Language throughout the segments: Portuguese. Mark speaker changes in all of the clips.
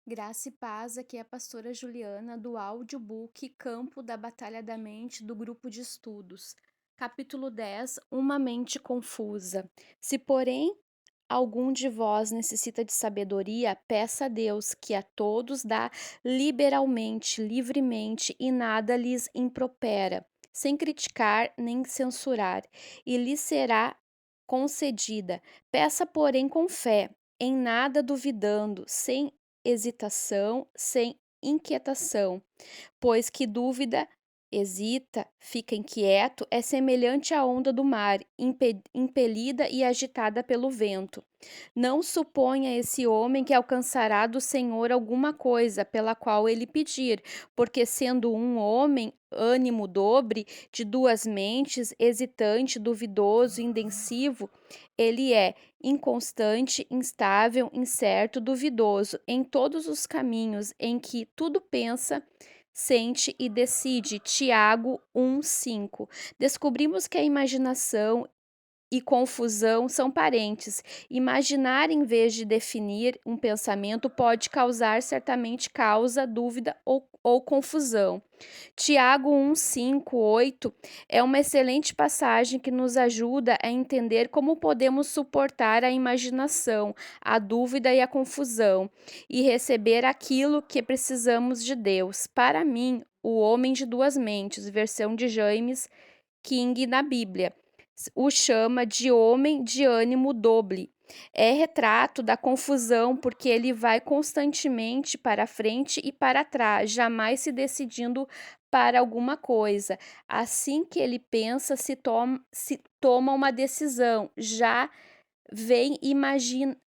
Speaker 1: Graça e paz, aqui é a pastora Juliana do audiobook Campo da Batalha da Mente do grupo de estudos. Capítulo 10, Uma mente confusa. Se, porém, algum de vós necessita de sabedoria, peça a Deus, que a todos dá liberalmente, livremente, e nada lhes impropera, sem criticar nem censurar, e lhe será concedida. Peça, porém, com fé, em nada duvidando, sem hesitação, sem inquietação, pois que dúvida, hesita, fica inquieto, é semelhante à onda do mar, impelida e agitada pelo vento. Não suponha esse homem que alcançará do Senhor alguma coisa pela qual ele pedir, porque sendo um homem, ânimo dobre, de duas mentes, hesitante, duvidoso, indensivo, ele é inconstante, instável, incerto, duvidoso em todos os caminhos, em que tudo pensa, sente e decide. Tiago 1:5. Descobrimos que a imaginação e confusão são parentes. Imaginar em vez de definir um pensamento pode causar, certamente causa, dúvida ou confusão. Tiago 1, 5, 8 é uma excelente passagem que nos ajuda a entender como podemos suportar a imaginação, a dúvida e a confusão e receber aquilo que precisamos de Deus. Para mim, o homem de duas mentes, versão de James King na Bíblia, o chama de homem de ânimo doble. É retrato da confusão porque ele vai constantemente para frente e para trás, jamais se decidindo para alguma coisa. Assim que ele pensa, se toma uma decisão. Já vem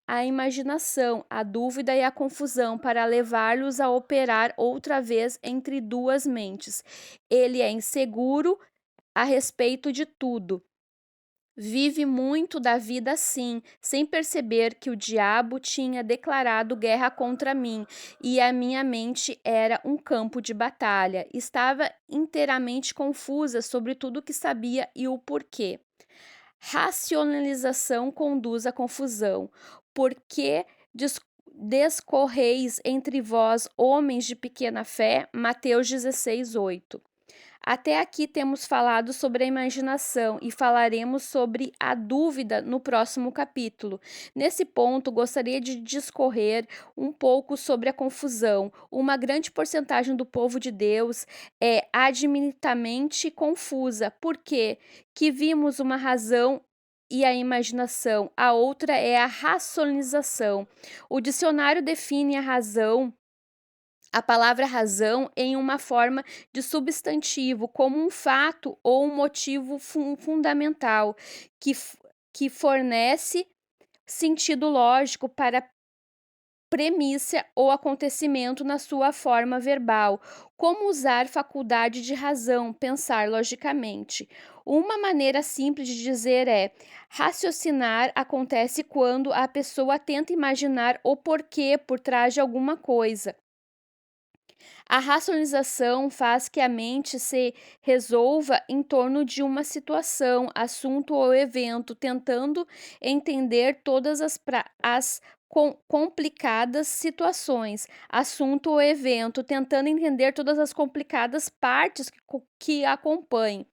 Speaker 1: a imaginação, a dúvida e a confusão para levá-los a operar outra vez entre duas mentes. Ele é inseguro a respeito de tudo. Vive muito da vida assim, sem perceber que o diabo tinha declarado guerra contra mim e a minha mente era um campo de batalha. Estava inteiramente confusa sobre tudo o que sabia e o porquê. Racionalização conduz à confusão. Porque discorreis entre vós, homens de pequena fé? Mateus 16:8. Até aqui temos falado sobre a imaginação e falaremos sobre a dúvida no próximo capítulo. Nesse ponto, gostaria de discorrer um pouco sobre a confusão. Uma grande porcentagem do povo de Deus é admitidamente confusa, porque que vimos uma razão e a imaginação, a outra é a racionalização. O dicionário define a palavra razão em uma forma de substantivo, como um fato ou um motivo fundamental que fornece sentido lógico para a premissa ou acontecimento na sua forma verbal. Como usar faculdade de razão, pensar logicamente. Uma maneira simples de dizer é: raciocinar acontece quando a pessoa tenta imaginar o porquê por trás de alguma coisa. A racionalização faz que a mente se resolva em torno de uma situação, assunto ou evento, tentando entender todas as complicadas situações, assunto ou evento, tentando entender todas as complicadas partes que acompanham.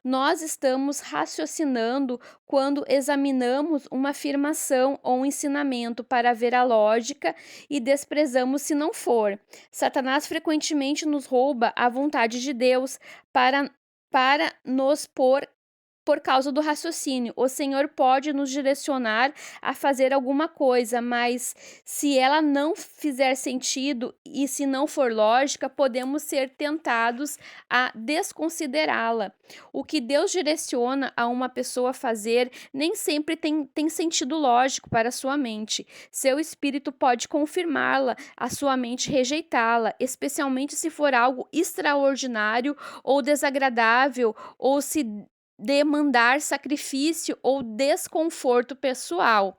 Speaker 1: Nós estamos raciocinando quando examinamos uma afirmação ou um ensinamento para ver a lógica e desprezamos se não for. Satanás frequentemente nos rouba a vontade de Deus para nos pôr por causa do raciocínio. O Senhor pode nos direcionar a fazer alguma coisa, mas se ela não fizer sentido e se não for lógica, podemos ser tentados a desconsiderá-la. O que Deus direciona a uma pessoa a fazer nem sempre tem sentido lógico para a sua mente. Seu espírito pode confirmá-la, a sua mente rejeitá-la, especialmente se for algo extraordinário ou desagradável, ou se demandar sacrifício ou desconforto pessoal.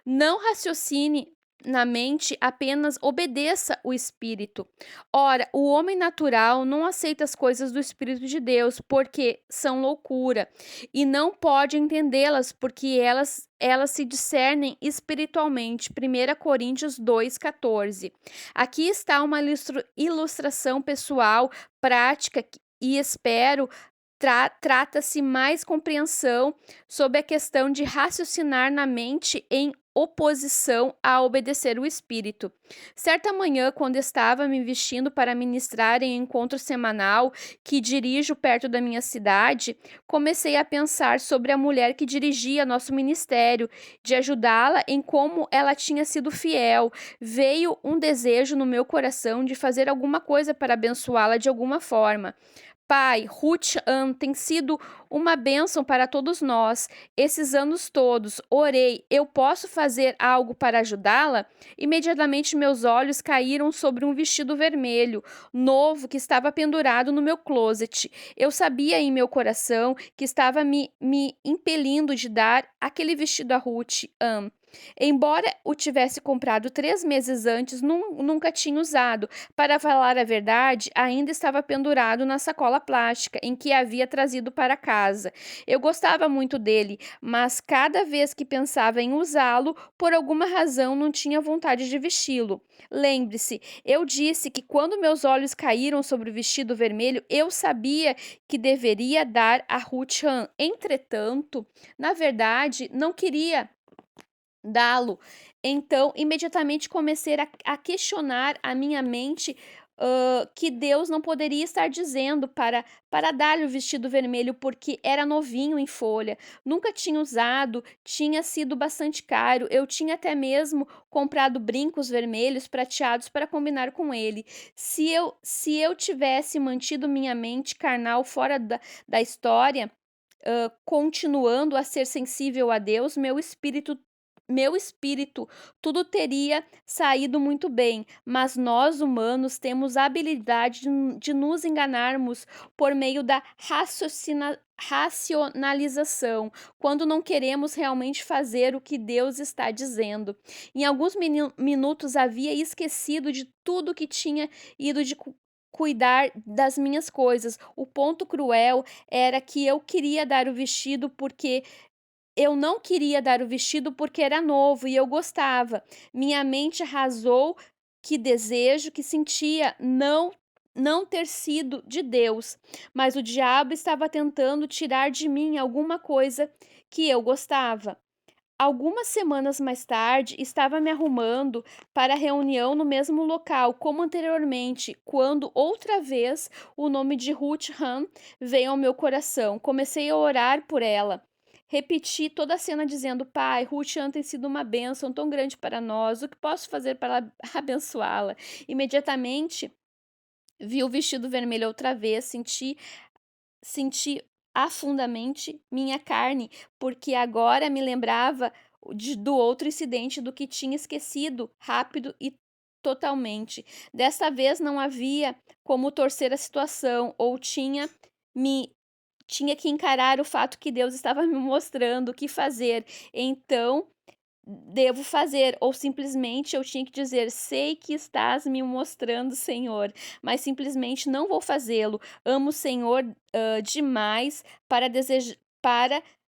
Speaker 1: Não raciocine na mente, apenas obedeça o Espírito. Ora, o homem natural não aceita as coisas do Espírito de Deus, porque são loucura, e não pode entendê-las, porque elas se discernem espiritualmente. 1 Coríntios 2,14. Aqui está uma ilustração pessoal, prática, e espero trata-se mais compreensão sobre a questão de raciocinar na mente em oposição a obedecer o Espírito. Certa manhã, quando estava me vestindo para ministrar em um encontro semanal que dirijo perto da minha cidade, comecei a pensar sobre a mulher que dirigia nosso ministério, de ajudá-la em como ela tinha sido fiel. Veio um desejo no meu coração de fazer alguma coisa para abençoá-la de alguma forma. Pai, Ruth Ann tem sido uma bênção para todos nós. Esses anos todos, orei, eu posso fazer algo para ajudá-la? Imediatamente meus olhos caíram sobre um vestido vermelho, novo, que estava pendurado no meu closet. Eu sabia em meu coração que estava me impelindo de dar aquele vestido a Ruth Ann. Embora o tivesse comprado 3 meses antes, nunca tinha usado. Para falar a verdade, ainda estava pendurado na sacola plástica em que havia trazido para casa. Eu gostava muito dele, mas cada vez que pensava em usá-lo, por alguma razão não tinha vontade de vesti-lo. Lembre-se, eu disse que quando meus olhos caíram sobre o vestido vermelho, eu sabia que deveria dar a Ruth Ann. Entretanto, na verdade, não queria dá-lo. Então, imediatamente comecei a questionar a minha mente, que Deus não poderia estar dizendo para dar-lhe o vestido vermelho, porque era novinho em folha, nunca tinha usado, tinha sido bastante caro. Eu tinha até mesmo comprado brincos vermelhos prateados para combinar com ele. Se eu tivesse mantido minha mente carnal fora da história, continuando a ser sensível a Deus, meu espírito, tudo teria saído muito bem, mas nós humanos temos a habilidade de nos enganarmos por meio da racionalização, quando não queremos realmente fazer o que Deus está dizendo. Em alguns minutos havia esquecido de tudo que tinha ido de cuidar das minhas coisas. O ponto cruel era que eu queria dar o vestido porque eu não queria dar o vestido porque era novo e eu gostava. Minha mente arrasou que desejo que sentia não ter sido de Deus, mas o diabo estava tentando tirar de mim alguma coisa que eu gostava. Algumas semanas mais tarde, estava me arrumando para a reunião no mesmo local, como anteriormente, quando outra vez o nome de Ruth Hahn veio ao meu coração. Comecei a orar por ela. Repeti toda a cena dizendo: Pai, Ruth Hahn tem sido uma bênção tão grande para nós. O que posso fazer para abençoá-la? Imediatamente vi o vestido vermelho outra vez, senti afundamente minha carne, porque agora me lembrava do outro incidente, do que tinha esquecido rápido e totalmente. Desta vez não havia como torcer a situação, ou me tinha que encarar o fato que Deus estava me mostrando o que fazer. Então, devo fazer, ou simplesmente eu tinha que dizer: sei que estás me mostrando, Senhor, mas simplesmente não vou fazê-lo. Amo o Senhor demais para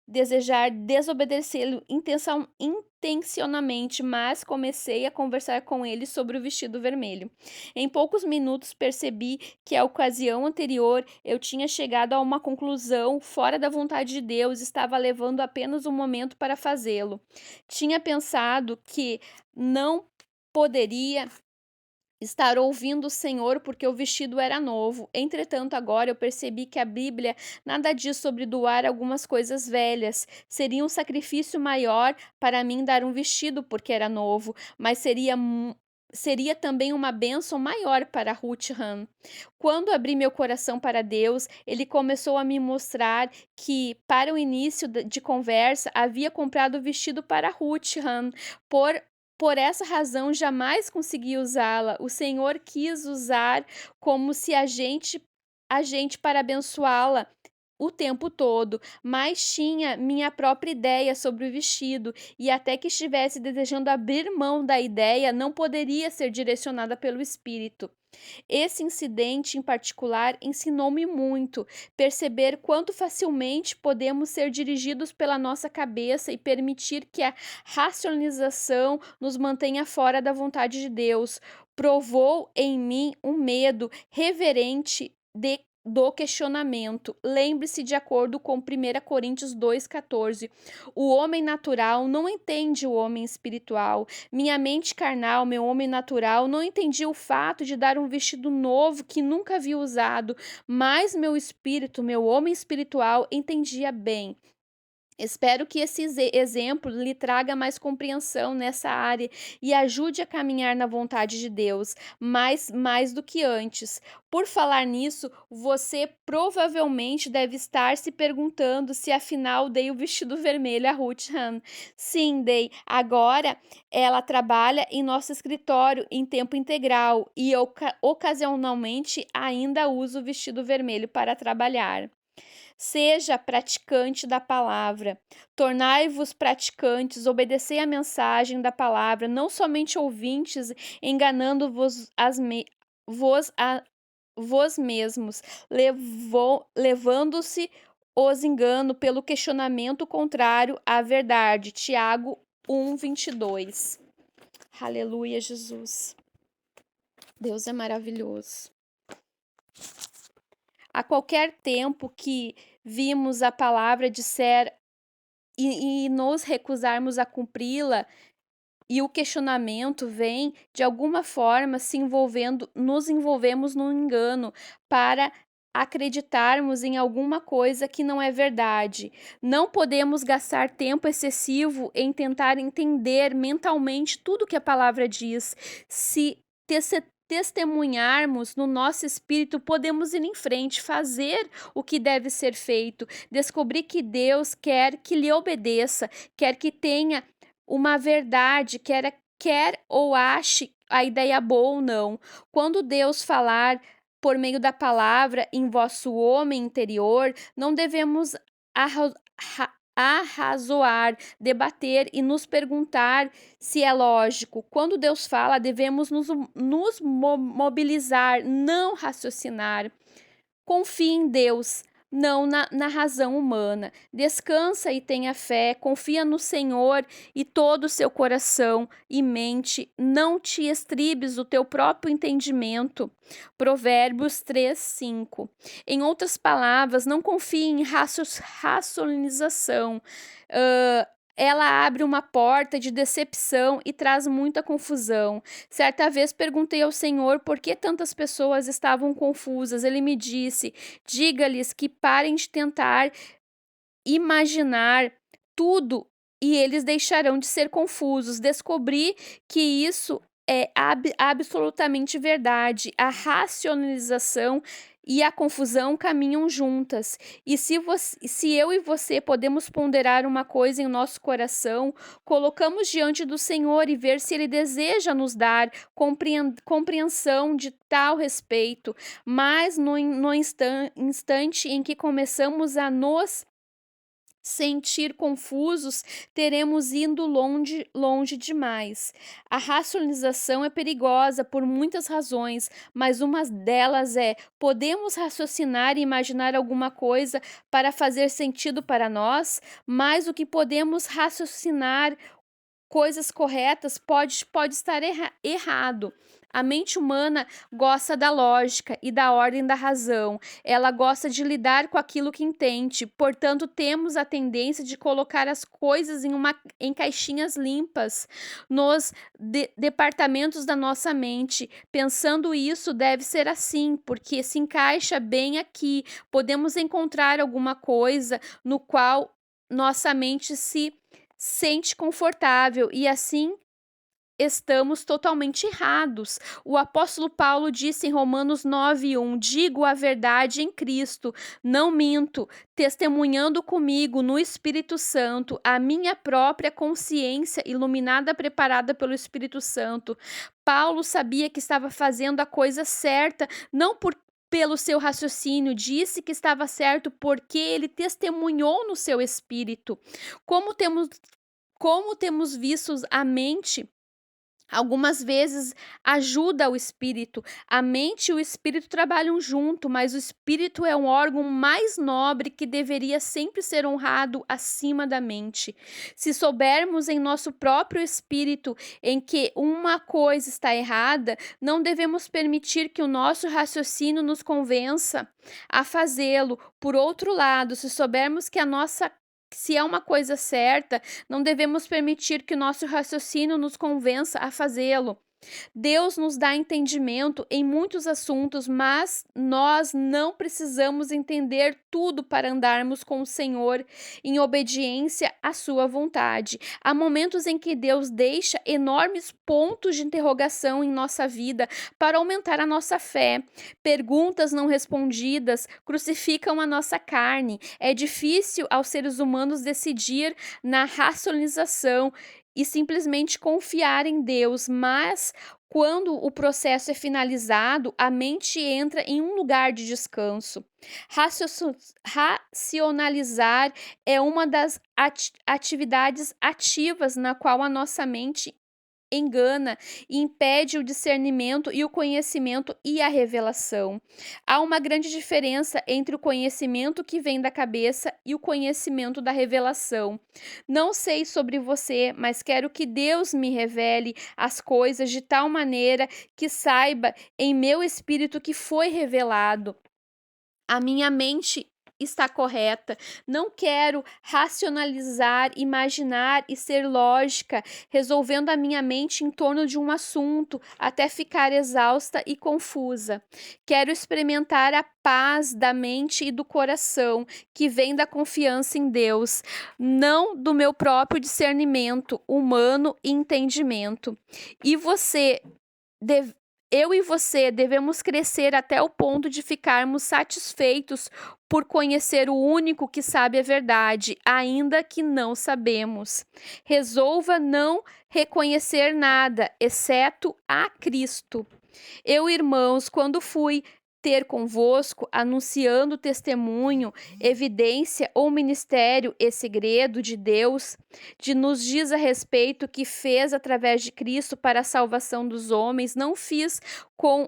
Speaker 1: desejar desobedecê-lo intencionalmente, mas comecei a conversar com ele sobre o vestido vermelho. Em poucos minutos percebi que a ocasião anterior eu tinha chegado a uma conclusão fora da vontade de Deus, estava levando apenas um momento para fazê-lo. Tinha pensado que não poderia estar ouvindo o Senhor porque o vestido era novo. Entretanto, agora eu percebi que a Bíblia nada diz sobre doar algumas coisas velhas. Seria um sacrifício maior para mim dar um vestido porque era novo, mas seria também uma bênção maior para Ruth Hahn. Quando abri meu coração para Deus, ele começou a me mostrar que, para o início de conversa, havia comprado o vestido para Ruth Hahn. Por, por essa razão, jamais consegui usá-la. O Senhor quis usar como se a gente para abençoá-la. o tempo todo, mas tinha minha própria ideia sobre o vestido, e até que estivesse desejando abrir mão da ideia, não poderia ser direcionada pelo espírito. Esse incidente em particular ensinou-me muito, perceber quanto facilmente podemos ser dirigidos pela nossa cabeça e permitir que a racionalização nos mantenha fora da vontade de Deus. Provou em mim um medo reverente do questionamento. Lembre-se, de acordo com 1 Coríntios 2,14, o homem natural não entende o homem espiritual. Minha mente carnal, meu homem natural, não entendia o fato de dar um vestido novo que nunca havia usado, mas meu espírito, meu homem espiritual, entendia bem. Espero que esse exemplo lhe traga mais compreensão nessa área e ajude a caminhar na vontade de Deus, mais do que antes. Por falar nisso, você provavelmente deve estar se perguntando se afinal dei o vestido vermelho a Ruth Han. Sim, dei. Agora ela trabalha em nosso escritório em tempo integral e ocasionalmente ainda usa o vestido vermelho para trabalhar. Seja praticante da palavra. Tornai-vos praticantes, obedecei a mensagem da palavra, não somente ouvintes, enganando-vos vos mesmos, levando-se os engano pelo questionamento contrário à verdade. Tiago 1:22. Aleluia, Jesus. Deus é maravilhoso. A qualquer tempo que vimos a palavra disser e nos recusarmos a cumpri-la, e o questionamento vem de alguma forma nos envolvemos num engano para acreditarmos em alguma coisa que não é verdade. Não podemos gastar tempo excessivo em tentar entender mentalmente tudo que a palavra diz. Se testemunharmos no nosso espírito, podemos ir em frente, fazer o que deve ser feito, descobrir que Deus quer que lhe obedeça, quer que tenha uma verdade, quer ou ache a ideia boa ou não. Quando Deus falar por meio da palavra em vosso homem interior, não devemos arrazoar, debater e nos perguntar se é lógico. Quando Deus fala, devemos nos mobilizar, não raciocinar. Confie em Deus, não na razão humana. Descansa e tenha fé, confia no Senhor e todo o seu coração e mente. Não te estribes o teu próprio entendimento. Provérbios 3:5. Em outras palavras, não confie em racionalização. Ela abre uma porta de decepção e traz muita confusão. Certa vez perguntei ao Senhor por que tantas pessoas estavam confusas. Ele me disse: diga-lhes que parem de tentar imaginar tudo e eles deixarão de ser confusos. Descobri que isso é absolutamente verdade. A racionalização e a confusão caminham juntas. E se eu e você podemos ponderar uma coisa em nosso coração, colocamos diante do Senhor e ver se Ele deseja nos dar compreensão de tal respeito. Mas no instante em que começamos a nos sentir confusos, teremos indo longe demais. A racionalização é perigosa por muitas razões, mas uma delas é: podemos raciocinar e imaginar alguma coisa para fazer sentido para nós, mas o que podemos raciocinar coisas corretas pode estar errado. A mente humana gosta da lógica e da ordem da razão. Ela gosta de lidar com aquilo que entende. Portanto, temos a tendência de colocar as coisas em caixinhas limpas nos departamentos da nossa mente. Pensando isso, deve ser assim, porque se encaixa bem aqui. Podemos encontrar alguma coisa no qual nossa mente se sente confortável e assim estamos totalmente errados. O apóstolo Paulo disse em Romanos 9:1: digo a verdade em Cristo, não minto, testemunhando comigo no Espírito Santo, a minha própria consciência iluminada, preparada pelo Espírito Santo. Paulo sabia que estava fazendo a coisa certa, não pelo seu raciocínio, disse que estava certo porque ele testemunhou no seu espírito. Como temos, como temos visto a mente. Algumas vezes ajuda o espírito. A mente e o espírito trabalham junto, mas o espírito é um órgão mais nobre que deveria sempre ser honrado acima da mente. Se soubermos em nosso próprio espírito em que uma coisa está errada, não devemos permitir que o nosso raciocínio nos convença a fazê-lo. Por outro lado, se soubermos que se é uma coisa certa, não devemos permitir que o nosso raciocínio nos convença a fazê-lo. Deus nos dá entendimento em muitos assuntos, mas nós não precisamos entender tudo para andarmos com o Senhor em obediência à sua vontade. Há momentos em que Deus deixa enormes pontos de interrogação em nossa vida para aumentar a nossa fé. Perguntas não respondidas crucificam a nossa carne. É difícil aos seres humanos decidir na racionalização e simplesmente confiar em Deus, mas quando o processo é finalizado, a mente entra em um lugar de descanso. Racionalizar é uma das atividades ativas na qual a nossa mente engana e impede o discernimento e o conhecimento e a revelação. Há uma grande diferença entre o conhecimento que vem da cabeça e o conhecimento da revelação. Não sei sobre você, mas quero que Deus me revele as coisas de tal maneira que saiba em meu espírito que foi revelado. A minha mente está correta. Não quero racionalizar, imaginar e ser lógica, resolvendo a minha mente em torno de um assunto até ficar exausta e confusa. Quero experimentar a paz da mente e do coração, que vem da confiança em Deus, não do meu próprio discernimento humano e entendimento. E você Eu e você devemos crescer até o ponto de ficarmos satisfeitos por conhecer o único que sabe a verdade, ainda que não sabemos. Resolva não reconhecer nada, exceto a Cristo. Eu, irmãos, quando fui ter convosco, anunciando testemunho, evidência ou ministério e segredo de Deus, de nos diz a respeito que fez através de Cristo para a salvação dos homens, não fiz com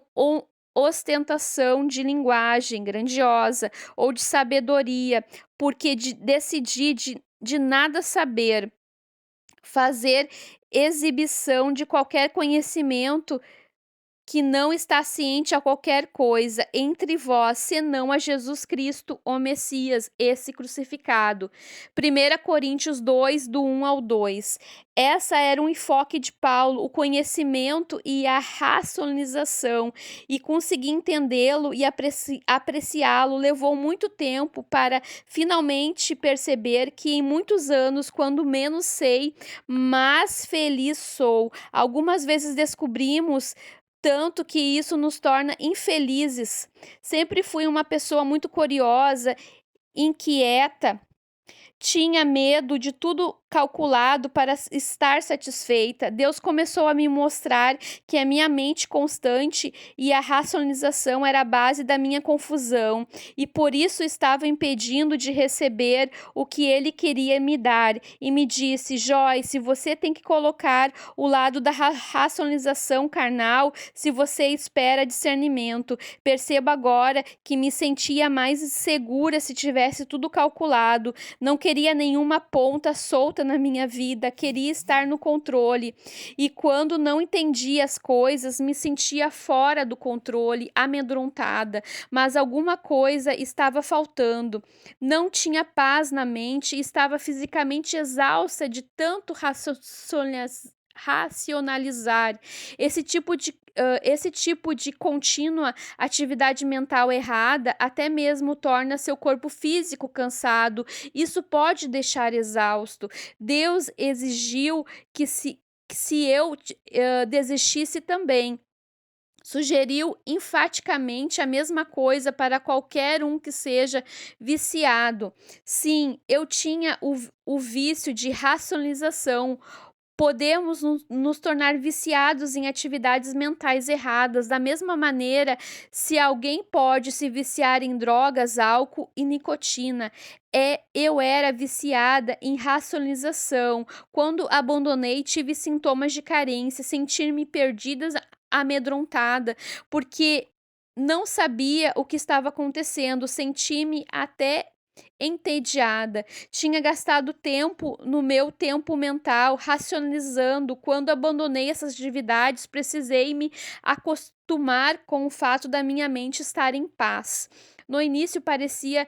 Speaker 1: ostentação de linguagem grandiosa ou de sabedoria, porque decidi de nada saber, fazer exibição de qualquer conhecimento que não está ciente a qualquer coisa entre vós, senão a Jesus Cristo, o Messias, esse crucificado. 1 Coríntios 2, do 1 ao 2. Essa era um enfoque de Paulo, o conhecimento e a racionalização, e conseguir entendê-lo e apreciá-lo levou muito tempo para finalmente perceber que em muitos anos, quando menos sei, mais feliz sou. Algumas vezes descobrimos tanto que isso nos torna infelizes. Sempre fui uma pessoa muito curiosa, inquieta, tinha medo de tudo calculado para estar satisfeita. Deus começou a me mostrar que a minha mente constante e a racionalização era a base da minha confusão e por isso estava impedindo de receber o que ele queria me dar. E me disse: Joyce, você tem que colocar o lado da racionalização carnal se você espera discernimento. Percebo agora que me sentia mais segura se tivesse tudo calculado. Não queria nenhuma ponta solta na minha vida, queria estar no controle. E quando não entendia as coisas, me sentia fora do controle, amedrontada, mas alguma coisa estava faltando. Não tinha paz na mente e estava fisicamente exausta de tanto racionalizar. Esse tipo de contínua atividade mental errada até mesmo torna seu corpo físico cansado. Isso pode deixar exausto. Deus exigiu que se eu desistisse também. Sugeriu enfaticamente a mesma coisa para qualquer um que seja viciado. Sim, eu tinha o vício de racionalização, Podemos nos tornar viciados em atividades mentais erradas. Da mesma maneira, se alguém pode se viciar em drogas, álcool e nicotina, eu era viciada em racionalização. Quando abandonei, tive sintomas de carência, sentir-me perdida, amedrontada, porque não sabia o que estava acontecendo, senti-me até entediada. Tinha gastado tempo no meu tempo mental racionalizando. Quando abandonei essas atividades, precisei me acostumar com o fato da minha mente estar em paz. No início parecia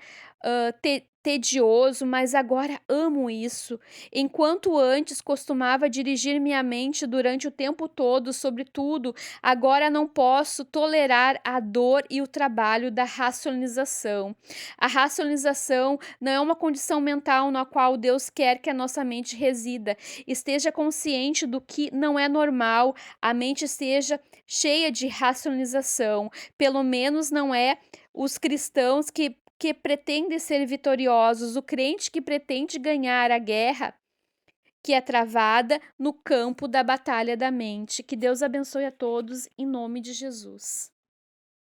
Speaker 1: tedioso, mas agora amo isso. Enquanto antes costumava dirigir minha mente durante o tempo todo sobre tudo, agora não posso tolerar a dor e o trabalho da racionalização. A racionalização não é uma condição mental na qual Deus quer que a nossa mente resida. Esteja consciente do que não é normal, a mente esteja cheia de racionalização. Pelo menos não é os cristãos que pretendem ser vitoriosos, o crente que pretende ganhar a guerra que é travada no campo da batalha da mente. Que Deus abençoe a todos, em nome de Jesus.